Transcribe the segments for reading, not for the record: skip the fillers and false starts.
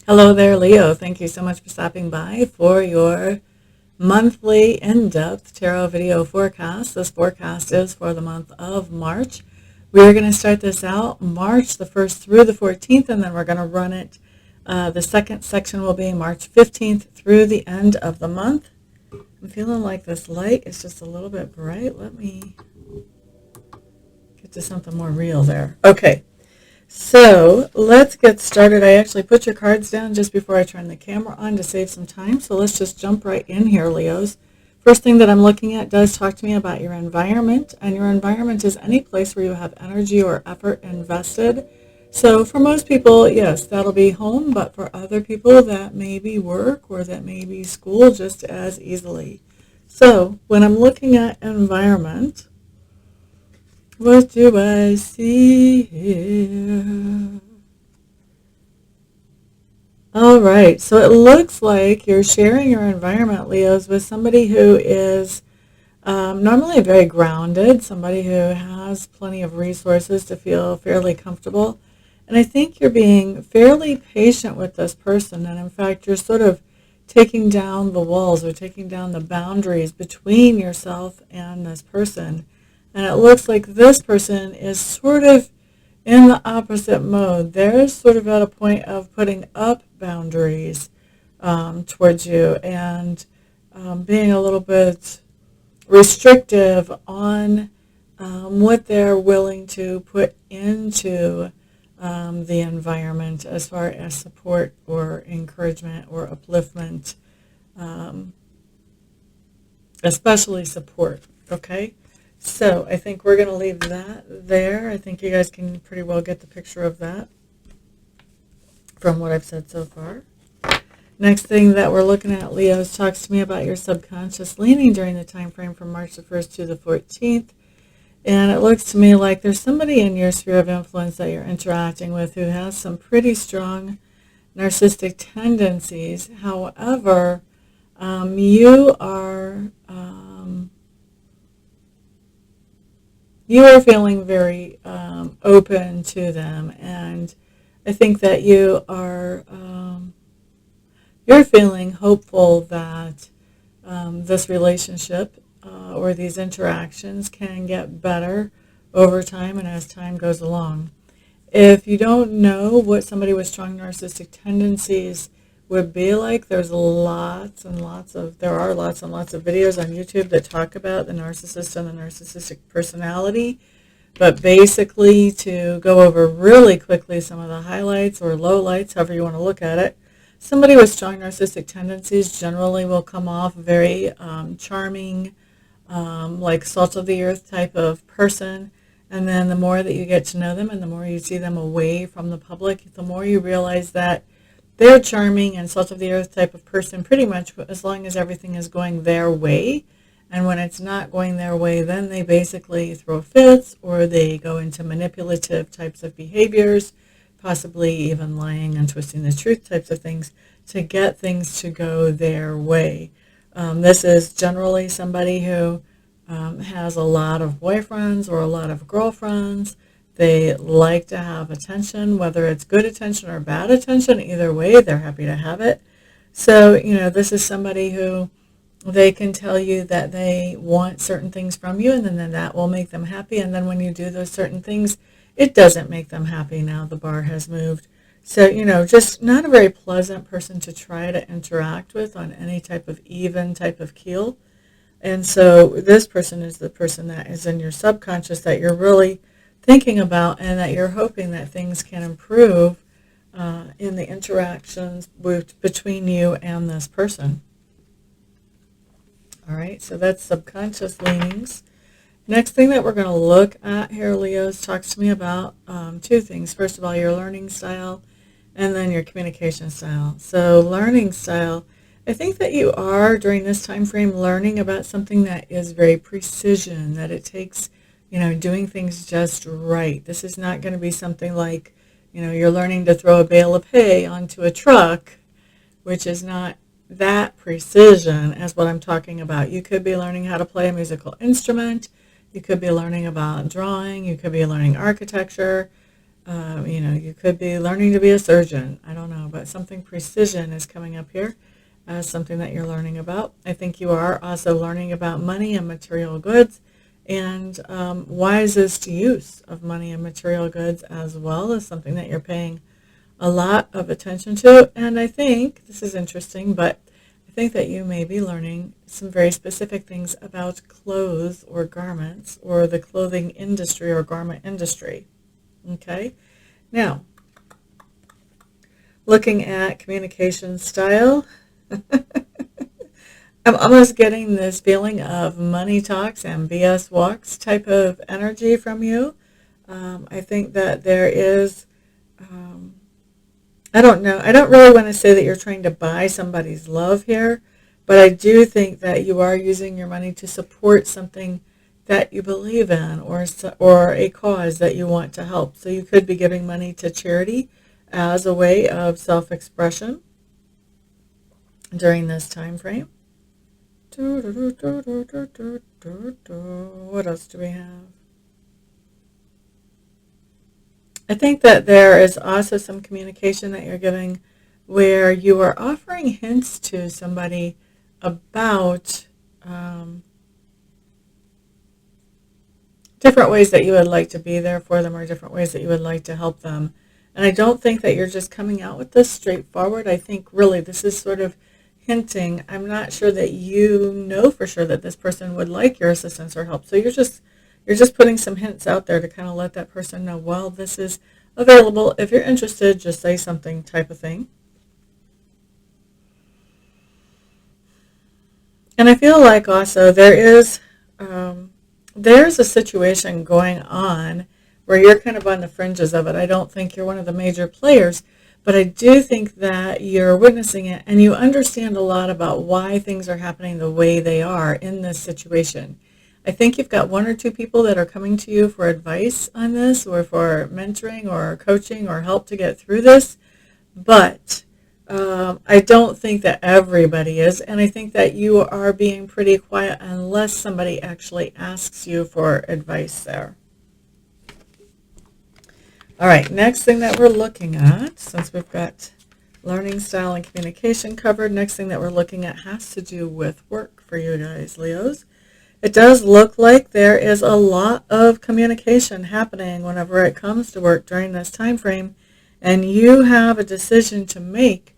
Hello there, Leo. Thank you so much for stopping by for your monthly in-depth tarot video forecast. This forecast is for the month of March. We're going to start this out March the 1st through the 14th, and then we're going to run it. The second section will be March 15th through the end of the month. I'm feeling like this light is just a little bit bright. Let me get to something more real there. Okay. So let's get started. I actually put your cards down just before I turn the camera on to save some time. So let's just jump right in here, Leos. First thing that I'm looking at does talk to me about your environment. And your environment is any place where you have energy or effort invested. So for most people, yes, that'll be home. But for other people, that may be work or that may be school just as easily. So when I'm looking at environment, what do I see here? All right, so it looks like you're sharing your environment, Leos, with somebody who is normally very grounded, somebody who has plenty of resources to feel fairly comfortable. And I think you're being fairly patient with this person. And in fact, you're sort of taking down the walls or taking down the boundaries between yourself and this person. And it looks like this person is sort of in the opposite mode. They're sort of at a point of putting up boundaries towards you and being a little bit restrictive on what they're willing to put into the environment as far as support or encouragement or upliftment, especially support, okay? So I think we're going to leave that there. I think you guys can pretty well get the picture of that from what I've said so far. Next thing that we're looking at, Leos, talks to me about your subconscious leaning during the time frame from March the 1st to the 14th. And it looks to me like there's somebody in your sphere of influence that you're interacting with who has some pretty strong narcissistic tendencies. However, you are feeling very open to them, and I think that you are you're feeling hopeful that this relationship or these interactions can get better over time and as time goes along. If you don't know what somebody with strong narcissistic tendencies would be like, there are lots and lots of videos on YouTube that talk about the narcissist and the narcissistic personality. But basically, to go over really quickly some of the highlights or lowlights, however you want to look at it, somebody with strong narcissistic tendencies generally will come off very charming, like salt of the earth type of person. And then the more that you get to know them and the more you see them away from the public, the more you realize that they're charming and salt of the earth type of person pretty much as long as everything is going their way. And when it's not going their way, then they basically throw fits or they go into manipulative types of behaviors, possibly even lying and twisting the truth types of things to get things to go their way. This is generally somebody who has a lot of boyfriends or a lot of girlfriends. They like to have attention, whether it's good attention or bad attention. Either way, they're happy to have it. So, this is somebody who they can tell you that they want certain things from you, and then that will make them happy. And then when you do those certain things, it doesn't make them happy. Now the bar has moved. So, just not a very pleasant person to try to interact with on any type of even type of keel. And so this person is the person that is in your subconscious that you're really thinking about and that you're hoping that things can improve in the interactions between you and this person. All right, so that's subconscious leanings. Next thing that we're going to look at here, Leos, talks to me about two things. First of all, your learning style and then your communication style. So learning style, I think that you are during this time frame learning about something that is very precision, that it takes doing things just right. This is not going to be something like, you're learning to throw a bale of hay onto a truck, which is not that precision as what I'm talking about. You could be learning how to play a musical instrument. You could be learning about drawing. You could be learning architecture. You could be learning to be a surgeon. I don't know, but something precision is coming up here as something that you're learning about. I think you are also learning about money and material goods and wisest use of money and material goods as well as something that you're paying a lot of attention to. And I think, this is interesting, but I think that you may be learning some very specific things about clothes or garments or the clothing industry or garment industry. Okay? Now, looking at communication style, I'm almost getting this feeling of money talks and BS walks type of energy from you. I think that there is, I don't know, I don't really want to say that you're trying to buy somebody's love here, but I do think that you are using your money to support something that you believe in or a cause that you want to help. So you could be giving money to charity as a way of self-expression during this time frame. What else do we have? I think that there is also some communication that you're giving where you are offering hints to somebody about different ways that you would like to be there for them or different ways that you would like to help them. And I don't think that you're just coming out with this straightforward. I think really this is sort of hinting. I'm not sure that you know for sure that this person would like your assistance or help. So you're just putting some hints out there to kind of let that person know, well, this is available. If you're interested, just say something type of thing. And I feel like also there's a situation going on where you're kind of on the fringes of it. I don't think you're one of the major players, but I do think that you're witnessing it and you understand a lot about why things are happening the way they are in this situation. I think you've got one or two people that are coming to you for advice on this or for mentoring or coaching or help to get through this, but I don't think that everybody is, and I think that you are being pretty quiet unless somebody actually asks you for advice there. All right, next thing that we're looking at, since we've got learning style and communication covered, next thing that we're looking at has to do with work for you guys, Leos. It does look like there is a lot of communication happening whenever it comes to work during this time frame, and you have a decision to make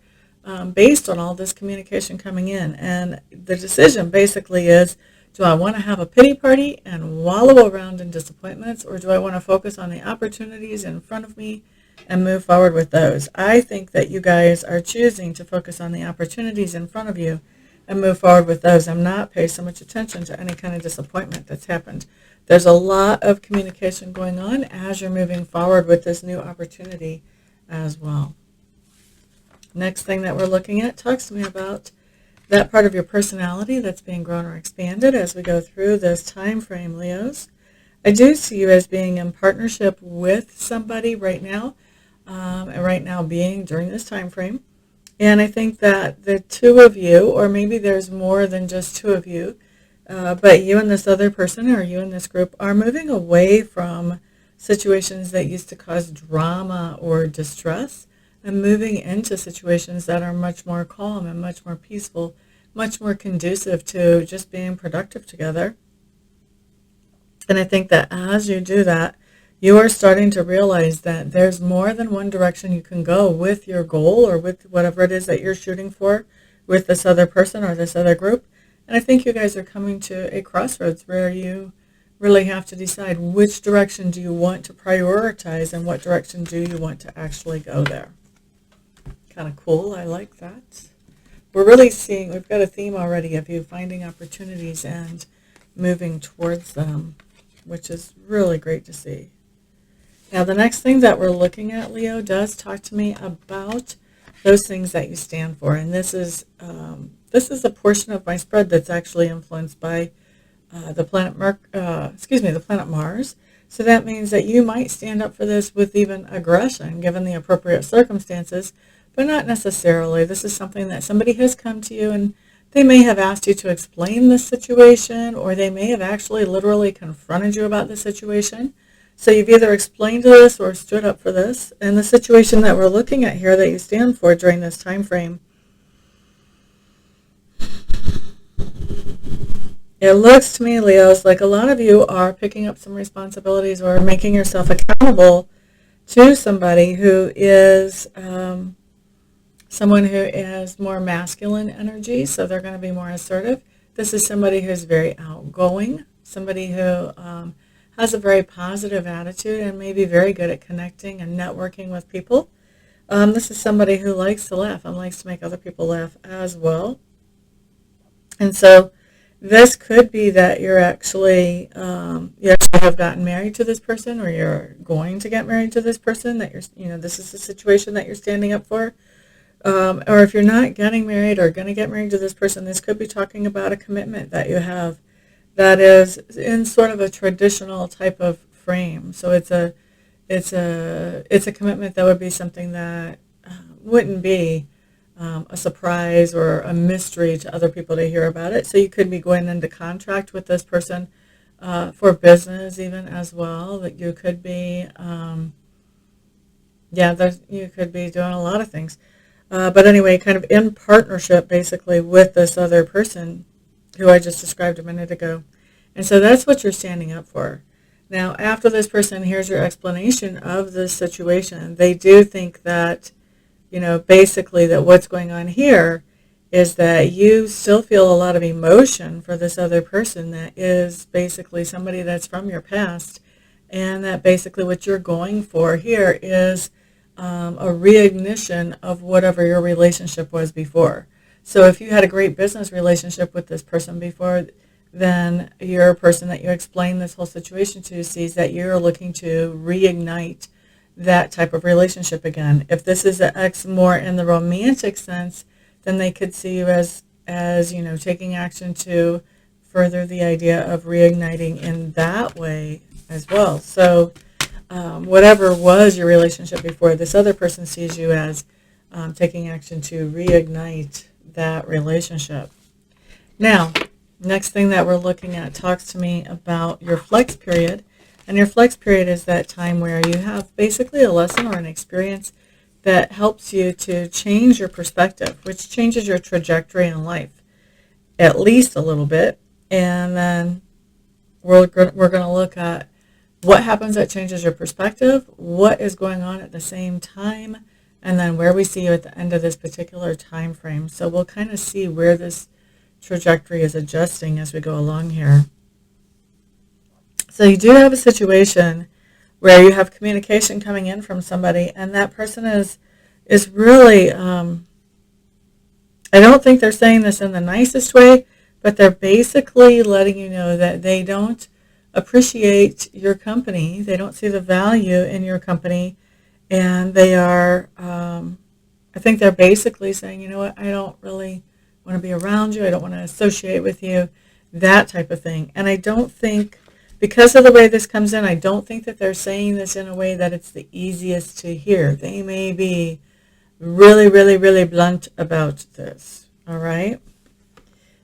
based on all this communication coming in. And the decision basically is, do I want to have a pity party and wallow around in disappointments, or do I want to focus on the opportunities in front of me and move forward with those? I think that you guys are choosing to focus on the opportunities in front of you and move forward with those and not pay so much attention to any kind of disappointment that's happened. There's a lot of communication going on as you're moving forward with this new opportunity as well. Next thing that we're looking at talks to me about that part of your personality that's being grown or expanded as we go through this time frame, Leos. I do see you as being in partnership with somebody right now, and right now being during this time frame. And I think that the two of you, or maybe there's more than just two of you, but you and this other person or you and this group are moving away from situations that used to cause drama or distress and moving into situations that are much more calm and much more peaceful, much more conducive to just being productive together. And I think that as you do that, you are starting to realize that there's more than one direction you can go with your goal or with whatever it is that you're shooting for with this other person or this other group. And I think you guys are coming to a crossroads where you really have to decide which direction do you want to prioritize and what direction do you want to actually go there. Kind of cool. I like that. We're really seeing, we've got a theme already of you finding opportunities and moving towards them, which is really great to see. Now, the next thing that we're looking at, Leo, does talk to me about those things that you stand for. And this is a portion of my spread that's actually influenced by the planet Mars. So that means that you might stand up for this with even aggression, given the appropriate circumstances, but not necessarily. This is something that somebody has come to you and they may have asked you to explain the situation, or they may have actually literally confronted you about the situation. So you've either explained this or stood up for this. And the situation that we're looking at here that you stand for during this time frame, it looks to me, Leos, like a lot of you are picking up some responsibilities or making yourself accountable to somebody who is someone who has more masculine energy, so they're going to be more assertive. This is somebody who's very outgoing, somebody who has a very positive attitude and may be very good at connecting and networking with people. This is somebody who likes to laugh and likes to make other people laugh as well. And so this could be that you actually have gotten married to this person, or you're going to get married to this person, that this is the situation that you're standing up for. Or if you're not getting married or going to get married to this person, this could be talking about a commitment that you have that is in sort of a traditional type of frame. So it's a commitment that would be something that wouldn't be a surprise or a mystery to other people to hear about it. So you could be going into contract with this person for business even as well. That you could be, you could be doing a lot of things. But anyway, kind of in partnership basically with this other person who I just described a minute ago. And so that's what you're standing up for. Now, after this person hears your explanation of this situation, they do think that, basically that what's going on here is that you still feel a lot of emotion for this other person that is basically somebody that's from your past, and that basically what you're going for here is a reignition of whatever your relationship was before. So if you had a great business relationship with this person before, then your person that you explained this whole situation to sees that you're looking to reignite that type of relationship again. If this is an X more in the romantic sense, then they could see you as taking action to further the idea of reigniting in that way as well. So whatever was your relationship before, this other person sees you as taking action to reignite that relationship. Now, next thing that we're looking at talks to me about your flex period. And your flex period is that time where you have basically a lesson or an experience that helps you to change your perspective, which changes your trajectory in life, at least a little bit. And then we're going to look at what happens that changes your perspective, what is going on at the same time, and then where we see you at the end of this particular time frame. So we'll kind of see where this trajectory is adjusting as we go along here. So you do have a situation where you have communication coming in from somebody, and that person is really, I don't think they're saying this in the nicest way, but they're basically letting you know that they don't appreciate your company. They don't see the value in your company, and they are, I think they're basically saying, you know what, I don't really want to be around you. I don't want to associate with you, that type of thing. And I don't think, because of the way this comes in, I don't think that they're saying this in a way that it's the easiest to hear. They may be really, really, really blunt about this, all right?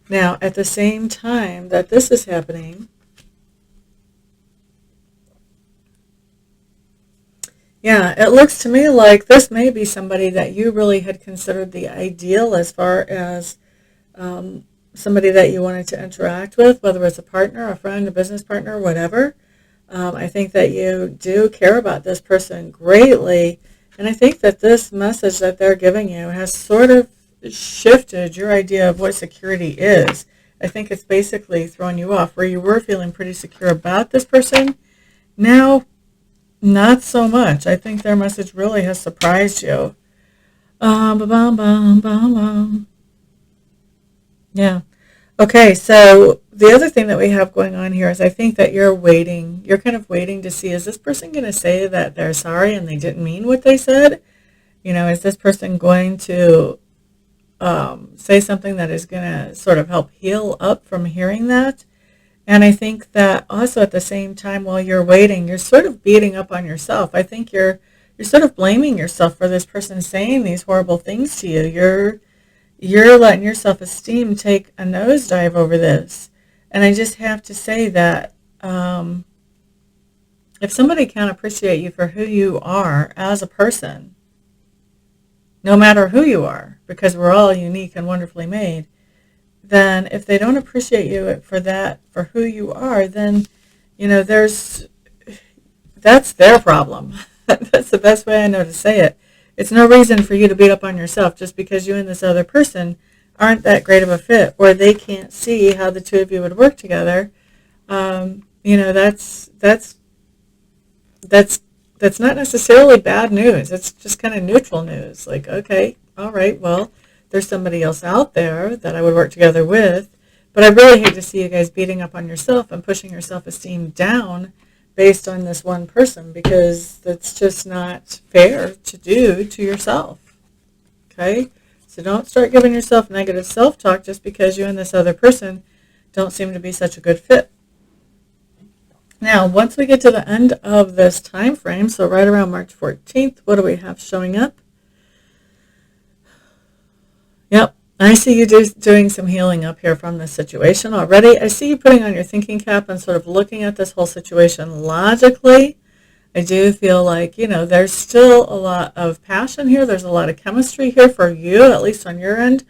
Now, at the same time that this is happening, it looks to me like this may be somebody that you really had considered the ideal as far as somebody that you wanted to interact with, whether it's a partner, a friend, a business partner, whatever. I think that you do care about this person greatly, and I think that this message that they're giving you has sort of shifted your idea of what security is. I think it's basically thrown you off. Where you were feeling pretty secure about this person, now not so much. I think their message really has surprised you. Yeah. Okay, so the other thing that we have going on here is I think that you're kind of waiting to see, is this person going to say that they're sorry and they didn't mean what they said? Is this person going to say something that is going to sort of help heal up from hearing that? And I think that also at the same time while you're waiting, you're sort of beating up on yourself. I think you're sort of blaming yourself for this person saying these horrible things to you. You're letting your self-esteem take a nosedive over this. And I just have to say that if somebody can't appreciate you for who you are as a person, no matter who you are, because we're all unique and wonderfully made, then if they don't appreciate you for that, for who you are, then, there's that's their problem. That's the best way I know to say it. It's no reason for you to beat up on yourself just because you and this other person aren't that great of a fit, or they can't see how the two of you would work together. That's that's not necessarily bad news. It's just kind of neutral news. Like, okay, all right, well, there's somebody else out there that I would work together with, but I really hate to see you guys beating up on yourself and pushing your self-esteem down based on this one person, because that's just not fair to do to yourself. Okay? So don't start giving yourself negative self-talk just because you and this other person don't seem to be such a good fit. Now, once we get to the end of this time frame, so right around March 14th, what do we have showing up? Yep, I see you doing some healing up here from this situation already. I see you putting on your thinking cap and sort of looking at this whole situation logically. I do feel like, there's still a lot of passion here. There's a lot of chemistry here for you, at least on your end.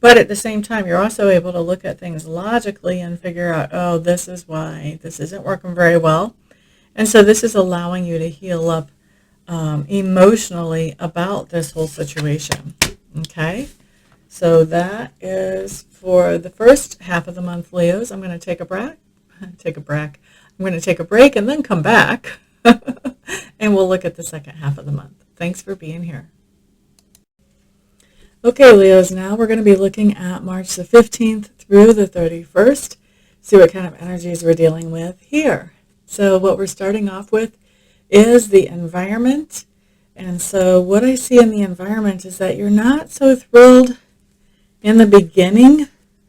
But at the same time, you're also able to look at things logically and figure out, oh, this is why this isn't working very well. And so this is allowing you to heal up emotionally about this whole situation. Okay? So that is for the first half of the month, Leos. I'm going to take a break. I'm going to take a break and then come back. And we'll look at the second half of the month. Thanks for being here. Okay, Leos, now we're going to be looking at March the 15th through the 31st. See what kind of energies we're dealing with here. So what we're starting off with is the environment. And so what I see in the environment is that you're not so thrilled in the beginning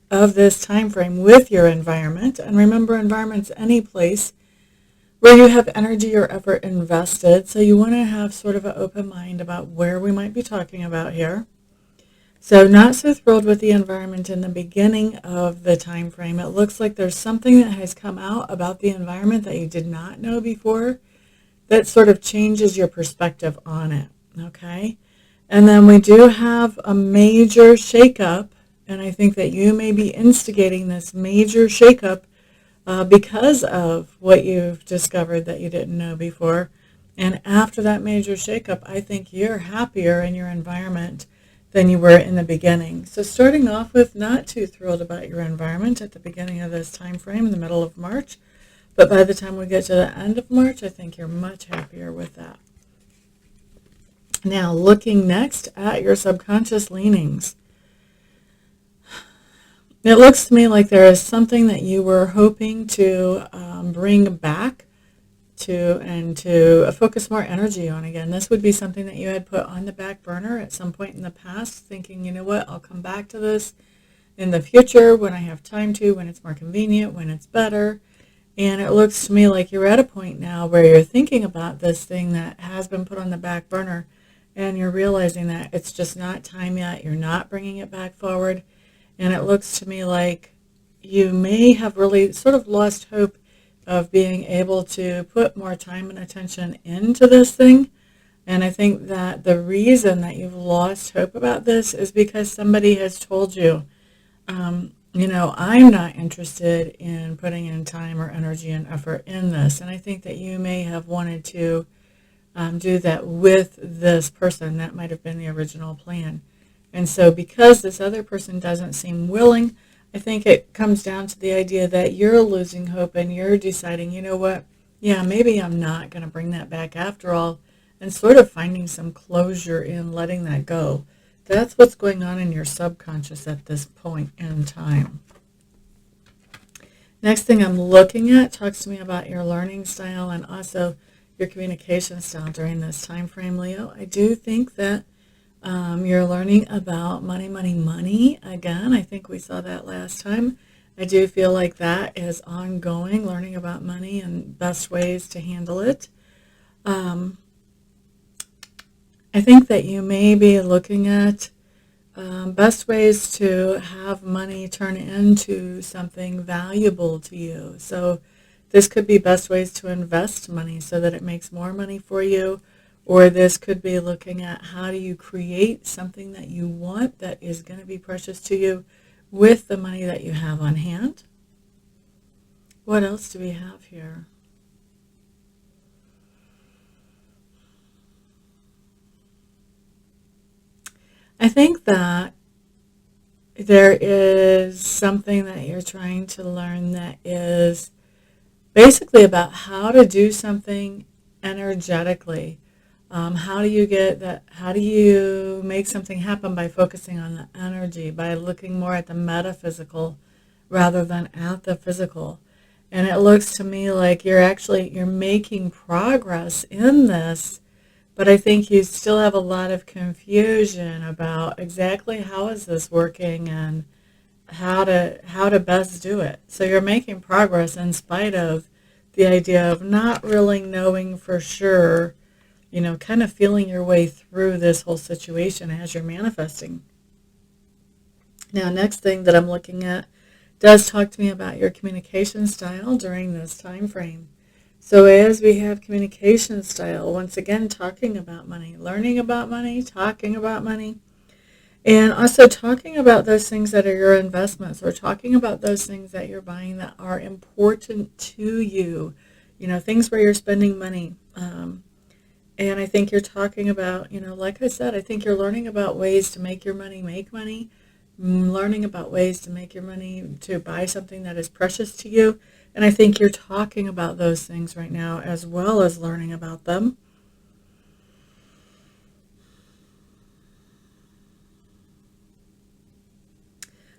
of this time frame with your environment. And remember, environment's any place where you have energy or effort invested. So you want to have sort of an open mind about where we might be talking about here. So not so thrilled with the environment in the beginning of the time frame. It looks like there's something that has come out about the environment that you did not know before that sort of changes your perspective on it, okay? And then we do have a major shakeup, and I think that you may be instigating this major shakeup because of what you've discovered that you didn't know before. And after that major shakeup, I think you're happier in your environment than you were in the beginning. So starting off with not too thrilled about your environment at the beginning of this time frame in the middle of March, but by the time we get to the end of March, I think you're much happier with that. Now, looking next at your subconscious leanings. It looks to me like there is something that you were hoping to bring back to focus more energy on again. This would be something that you had put on the back burner at some point in the past, thinking, you know what, I'll come back to this in the future when I have time to, when it's more convenient, when it's better. And it looks to me like you're at a point now where you're thinking about this thing that has been put on the back burner, and you're realizing that it's just not time yet. You're not bringing it back forward. And it looks to me like you may have really sort of lost hope of being able to put more time and attention into this thing. And I think that the reason that you've lost hope about this is because somebody has told you, I'm not interested in putting in time or energy and effort in this. And I think that you may have wanted to do that with this person. That might have been the original plan. And so because this other person doesn't seem willing, I think it comes down to the idea that you're losing hope and you're deciding, you know what, yeah, maybe I'm not going to bring that back after all, and sort of finding some closure in letting that go. That's what's going on in your subconscious at this point in time. Next thing I'm looking at talks to me about your learning style and also your communication style during this time frame, Leo. I do think that you're learning about money again. I think we saw that last time. I do feel like that is ongoing, learning about money and best ways to handle it. I think that you may be looking at best ways to have money turn into something valuable to you. So this could be best ways to invest money so that it makes more money for you. Or this could be looking at how do you create something that you want that is going to be precious to you with the money that you have on hand. What else do we have here? I think that there is something that you're trying to learn that is basically about how to do something energetically. How do you get that? How do you make something happen by focusing on the energy, by looking more at the metaphysical rather than at the physical? And it looks to me like you're making progress in this, but I think you still have a lot of confusion about exactly how is this working and how to best do it. So you're making progress in spite of the idea of not really knowing for sure, kind of feeling your way through this whole situation as you're manifesting. Now, next thing that I'm looking at does talk to me about your communication style during this time frame. So as we have communication style, once again, talking about money, learning about money, talking about money, and also talking about those things that are your investments, or talking about those things that you're buying that are important to you, things where you're spending money. And I think you're talking about, like I said, I think you're learning about ways to make your money make money, learning about ways to make your money to buy something that is precious to you. And I think you're talking about those things right now as well as learning about them.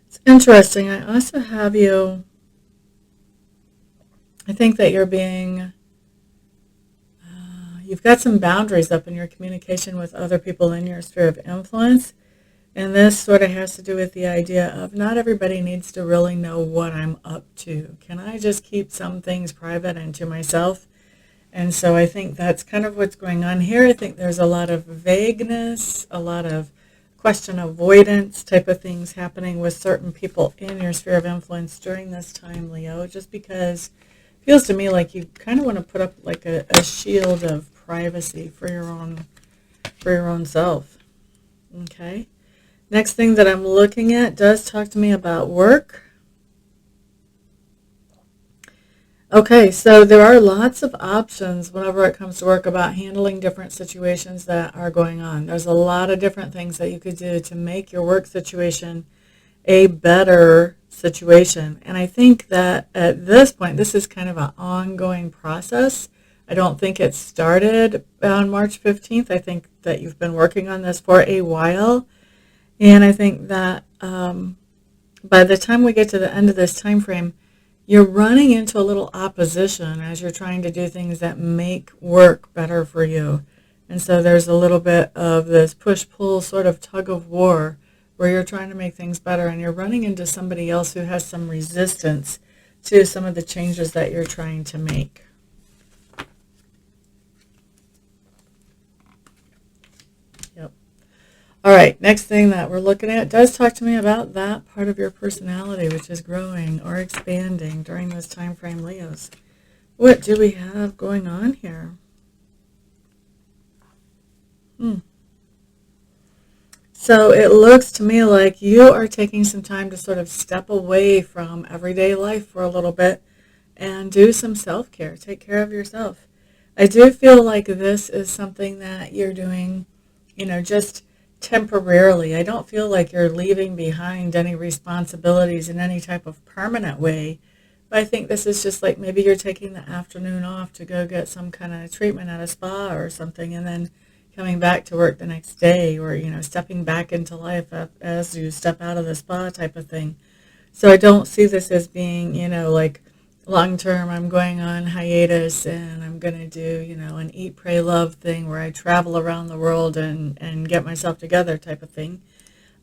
It's interesting. I also have you, I think that you've got some boundaries up in your communication with other people in your sphere of influence. And this sort of has to do with the idea of not everybody needs to really know what I'm up to. Can I just keep some things private and to myself? And so I think that's kind of what's going on here. I think there's a lot of vagueness, a lot of question avoidance type of things happening with certain people in your sphere of influence during this time, Leo, just because it feels to me like you kind of want to put up like a shield of privacy for your own self. Okay. Next thing that I'm looking at does talk to me about work. Okay, so there are lots of options whenever it comes to work about handling different situations that are going on. There's a lot of different things that you could do to make your work situation a better situation. And I think that at this point, this is kind of an ongoing process. I don't think it started on March 15th. I think that you've been working on this for a while. And I think that by the time we get to the end of this time frame, you're running into a little opposition as you're trying to do things that make work better for you. And so there's a little bit of this push-pull sort of tug of war where you're trying to make things better and you're running into somebody else who has some resistance to some of the changes that you're trying to make. Yep. All right, next thing that we're looking at does talk to me about that part of your personality which is growing or expanding during this time frame, Leos. What do we have going on here? So it looks to me like you are taking some time to sort of step away from everyday life for a little bit and do some self-care. Take care of yourself. I do feel like this is something that you're doing, just temporarily. I don't feel like you're leaving behind any responsibilities in any type of permanent way. But I think this is just like maybe you're taking the afternoon off to go get some kind of treatment at a spa or something and then coming back to work the next day, or, stepping back into life as you step out of the spa type of thing. So I don't see this as being, like long term, I'm going on hiatus and I'm going to do, an eat, pray, love thing where I travel around the world and get myself together type of thing.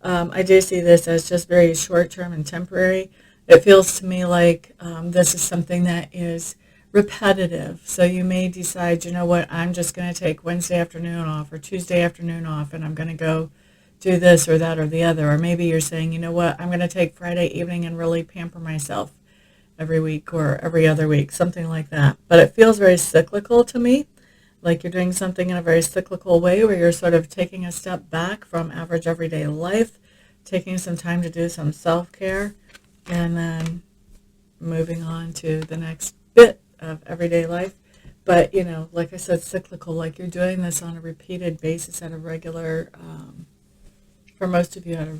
I do see this as just very short term and temporary. It feels to me like this is something that is repetitive. So you may decide, what, I'm just going to take Wednesday afternoon off or Tuesday afternoon off and I'm going to go do this or that or the other. Or maybe you're saying, what, I'm going to take Friday evening and really pamper myself. every week or every other week, something like that. But it feels very cyclical to me, like you're doing something in a very cyclical way where you're sort of taking a step back from average everyday life, taking some time to do some self-care, and then moving on to the next bit of everyday life. But, like I said, cyclical, like you're doing this on a repeated basis at a regular, for most of you on a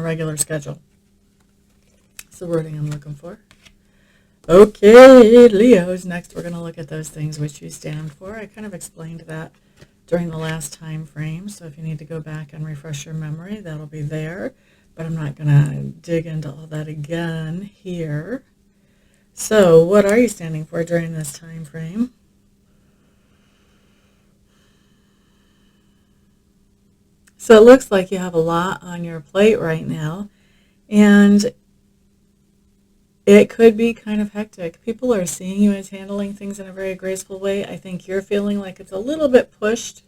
regular schedule. That's the wording I'm looking for. Okay, Leos, next we're going to look at those things which you stand for. I kind of explained that during the last time frame, so if you need to go back and refresh your memory, that'll be there. But I'm not going to dig into all that again here. So what are you standing for during this time frame? So it looks like you have a lot on your plate right now, and it could be kind of hectic. People are seeing you as handling things in a very graceful way. I think you're feeling like it's a little bit pushed,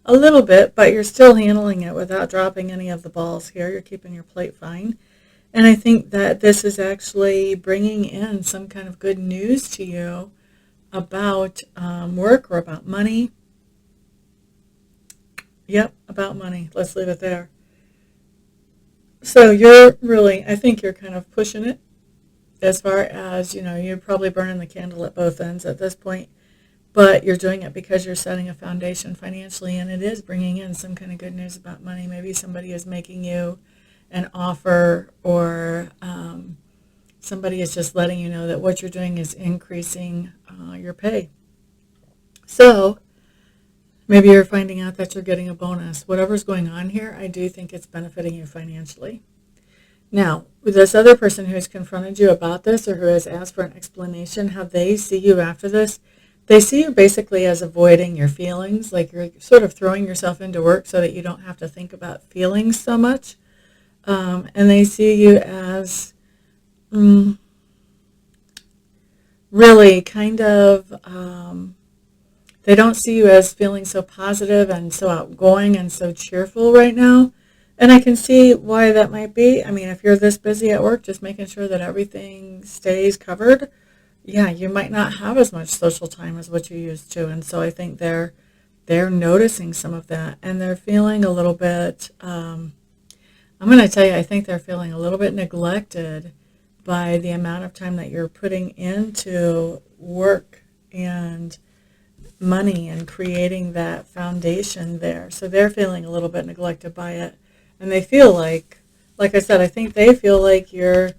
a little bit, but you're still handling it without dropping any of the balls here. You're keeping your plate fine. And I think that this is actually bringing in some kind of good news to you about work or about money. Yep, about money. Let's leave it there. So I think you're kind of pushing it as far as, you're probably burning the candle at both ends at this point. But you're doing it because you're setting a foundation financially, and it is bringing in some kind of good news about money. Maybe somebody is making you an offer, or somebody is just letting you know that what you're doing is increasing your pay. So maybe you're finding out that you're getting a bonus. Whatever's going on here, I do think it's benefiting you financially. Now, with this other person who has confronted you about this, or who has asked for an explanation, how they see you after this, they see you basically as avoiding your feelings, like you're sort of throwing yourself into work so that you don't have to think about feelings so much. And they see you as really kind of, they don't see you as feeling so positive and so outgoing and so cheerful right now. And I can see why that might be. I mean, if you're this busy at work, just making sure that everything stays covered, yeah, you might not have as much social time as what you used to. And so I think they're noticing some of that, and they're feeling a little bit, I'm going to tell you, I think they're feeling a little bit neglected by the amount of time that you're putting into work and money and creating that foundation there. So they're feeling a little bit neglected by it. And they feel like I said, I think they feel like you're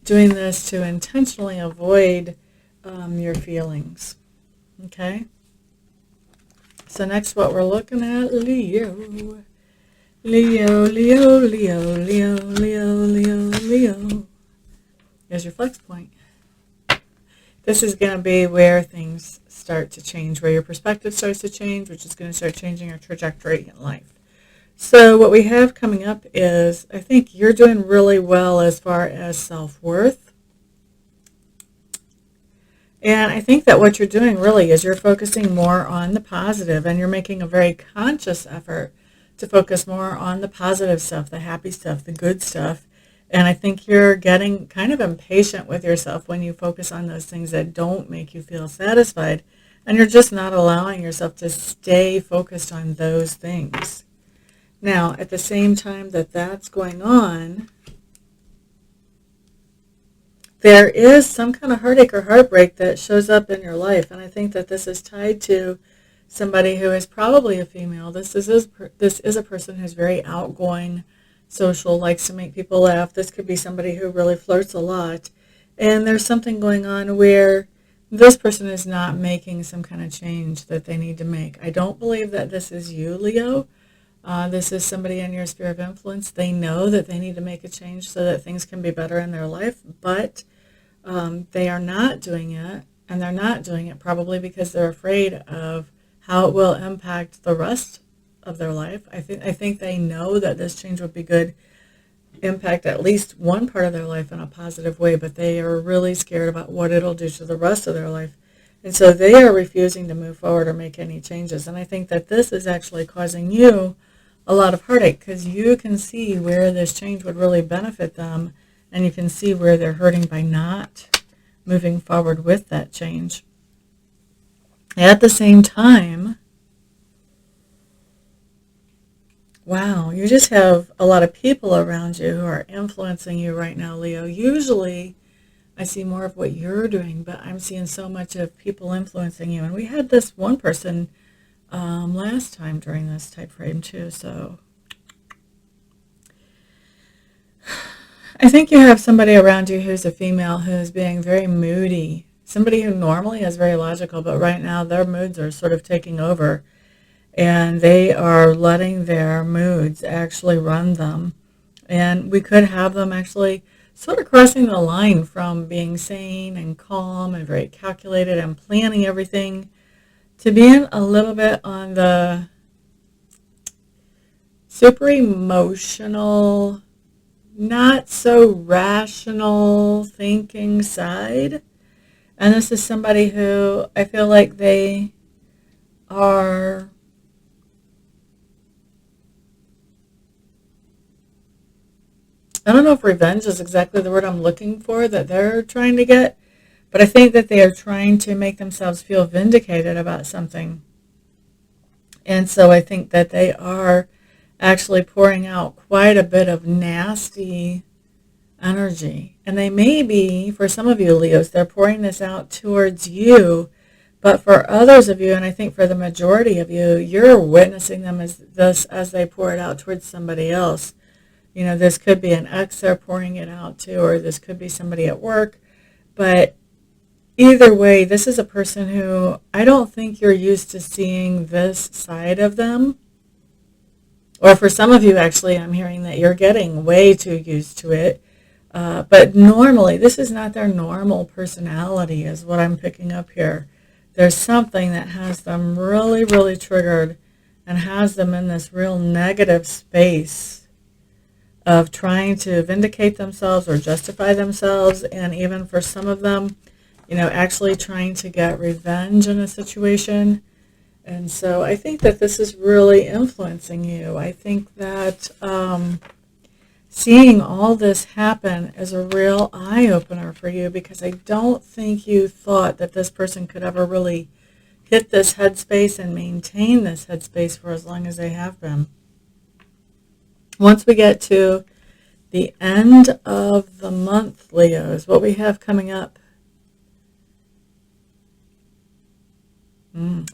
doing this to intentionally avoid your feelings. Okay? So next what we're looking at, Leo. Leo, Leo, Leo, Leo, Leo, Leo, Leo. There's your flex point. This is going to be where things start to change, where your perspective starts to change, which is going to start changing your trajectory in life. So what we have coming up is, I think you're doing really well as far as self-worth. And I think that what you're doing really is you're focusing more on the positive, and you're making a very conscious effort to focus more on the positive stuff, the happy stuff, the good stuff. And I think you're getting kind of impatient with yourself when you focus on those things that don't make you feel satisfied. And you're just not allowing yourself to stay focused on those things. Now, at the same time that that's going on, there is some kind of heartache or heartbreak that shows up in your life. And I think that this is tied to somebody who is probably a female. This is a person who's very outgoing, social, likes to make people laugh. This could be somebody who really flirts a lot. And there's something going on where this person is not making some kind of change that they need to make. I don't believe that this is you, Leo. This is somebody in your sphere of influence. They know that they need to make a change so that things can be better in their life, but they are not doing it. And they're not doing it probably because they're afraid of how it will impact the rest of their life. I think they know that this change would be good, impact at least one part of their life in a positive way, but they are really scared about what it'll do to the rest of their life. And so they are refusing to move forward or make any changes. And I think that this is actually causing you a lot of heartache because you can see where this change would really benefit them. and you can see where they're hurting by not moving forward with that change. At the same time, wow, you just have a lot of people around you who are influencing you right now, Leo. Usually I see more of what you're doing, but I'm seeing so much of people influencing you. And we had this one person last time during this time frame too. So I think you have somebody around you who's a female who's being very moody. Somebody who normally is very logical, but right now their moods are sort of taking over. And they are letting their moods actually run them. And we could have them actually sort of crossing the line from being sane and calm and very calculated and planning everything to being a little bit on the super emotional, not so rational thinking side. And this is somebody who I feel like they are, I don't know if revenge is exactly the word I'm looking for that they're trying to get, but I think that they are trying to make themselves feel vindicated about something. And so I think that they are actually pouring out quite a bit of nasty energy. And they may be, for some of you Leos, they're pouring this out towards you, but for others of you, and I think for the majority of you, you're witnessing them as they pour it out towards somebody else. You know, this could be an ex they're pouring it out to, or this could be somebody at work. But either way, this is a person who I don't think you're used to seeing this side of them. Or for some of you, actually, I'm hearing that you're getting way too used to it. But normally, this is not their normal personality, is what I'm picking up here. There's something that has them really, really triggered and has them in this real negative space of trying to vindicate themselves or justify themselves, and even for some of them, you know, actually trying to get revenge in a situation. And so I think that this is really influencing you. I think that seeing all this happen is a real eye-opener for you, because I don't think you thought that this person could ever really hit this headspace and maintain this headspace for as long as they have been. Once we get to the end of the month, Leos, what we have coming up.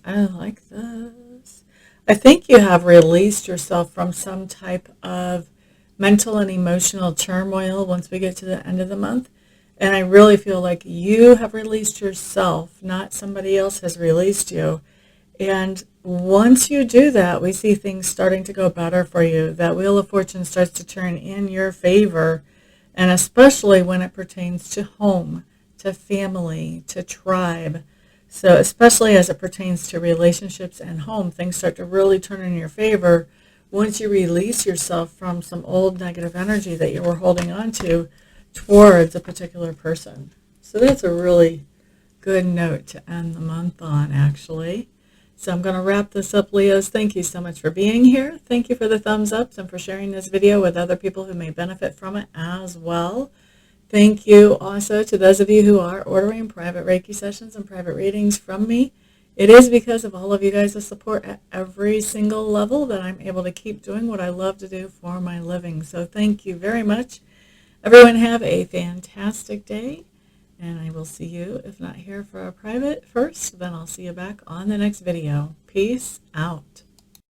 I like this. I think you have released yourself from some type of mental and emotional turmoil once we get to the end of the month. And I really feel like you have released yourself, not somebody else has released you. And once you do that, we see things starting to go better for you. That Wheel of Fortune starts to turn in your favor, and especially when it pertains to home, to family, to tribe. So especially as it pertains to relationships and home, things start to really turn in your favor once you release yourself from some old negative energy that you were holding on to towards a particular person. So that's a really good note to end the month on, actually. So I'm going to wrap this up, Leos. Thank you so much for being here. Thank you for the thumbs ups and for sharing this video with other people who may benefit from it as well. Thank you also to those of you who are ordering private Reiki sessions and private readings from me. It is because of all of you guys' support at every single level that I'm able to keep doing what I love to do for my living. So thank you very much. Everyone have a fantastic day. And I will see you, if not here for a private first, then I'll see you back on the next video. Peace out.